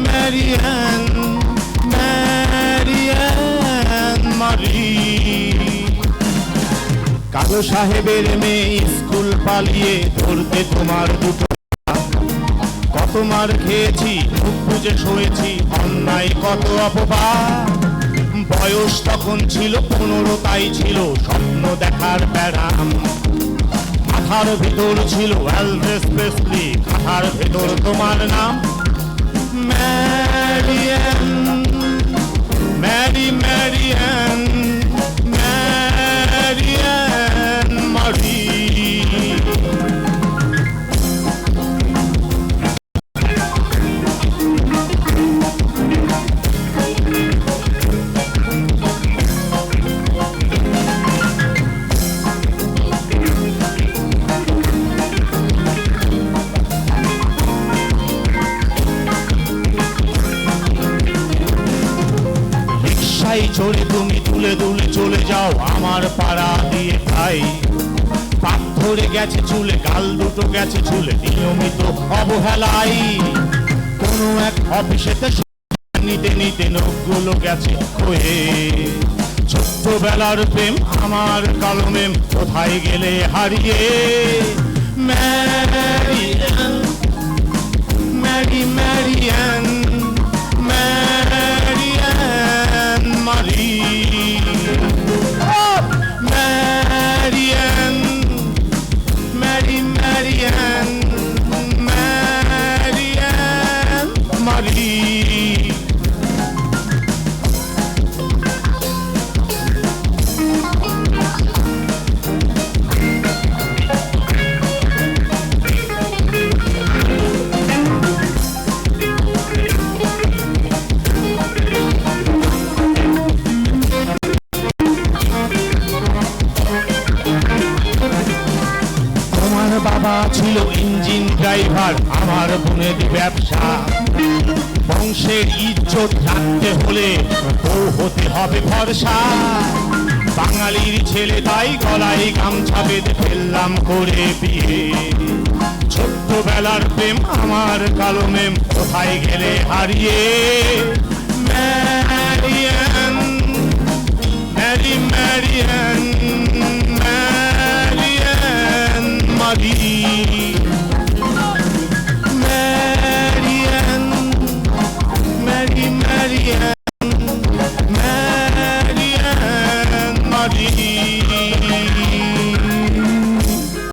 ম্যারিয়ান, ম্যারিয়ান মারি। কালো সাহেবের মেয়ে স্কুল পালিয়ে ধরতে তোমার দুটো, কত মার খেয়েছি, মুখ বুজে শোয়েছি, অন্যায় কত অপবাদ। বয়স তখন ছিল 15, তাই ছিল স্বপ্ন দেখার প্যারাম। মাথার ভেতর ছিল এলভিস প্রেসলি, মাথার ভেতর তোমার নাম ম্যারিয়ান, ম্যারি ম্যারিয়ান, ম্যারিয়ান মারি। চড়ে তুমি তুলে তুলে চলে যাও আমার পাড়া দিয়ে খাই। পাক ধরে গেছে চুলে, গাল দুটো গেছে চুলে, নিয়মিত অবহেলাই। কোনো এক অফিসেতে নিতে নিতে নখগুলো গেছে হয়ে। ছোট্টবেলার প্রেম আমার কালো মেম কোথায় গেলে হারিয়ে। ম্যারিয়ান, ম্যারি ম্যারিয়ান, ম্যারিয়ান মারি। ম্যারিয়ান, ম্যারি ম্যারিয়ান, ম্যারিয়ান মারি। বাবা ছিল ইঞ্জিন ড্রাইভার, আমার বোনের ব্যবসা। বংশের ইজ্জত রাখতে হলে বউ হতে হবে ভরসা। বাঙালির ছেলে তাই গলায় গামছা বেঁধে ফেললাম করে বিয়ে। ছোট্টবেলার প্রেম আমার কালো মেম কোথায় গেলে হারিয়ে। ম্যারিয়ান, ম্যারি ম্যারিয়ান, ম্যারিয়ান মারি।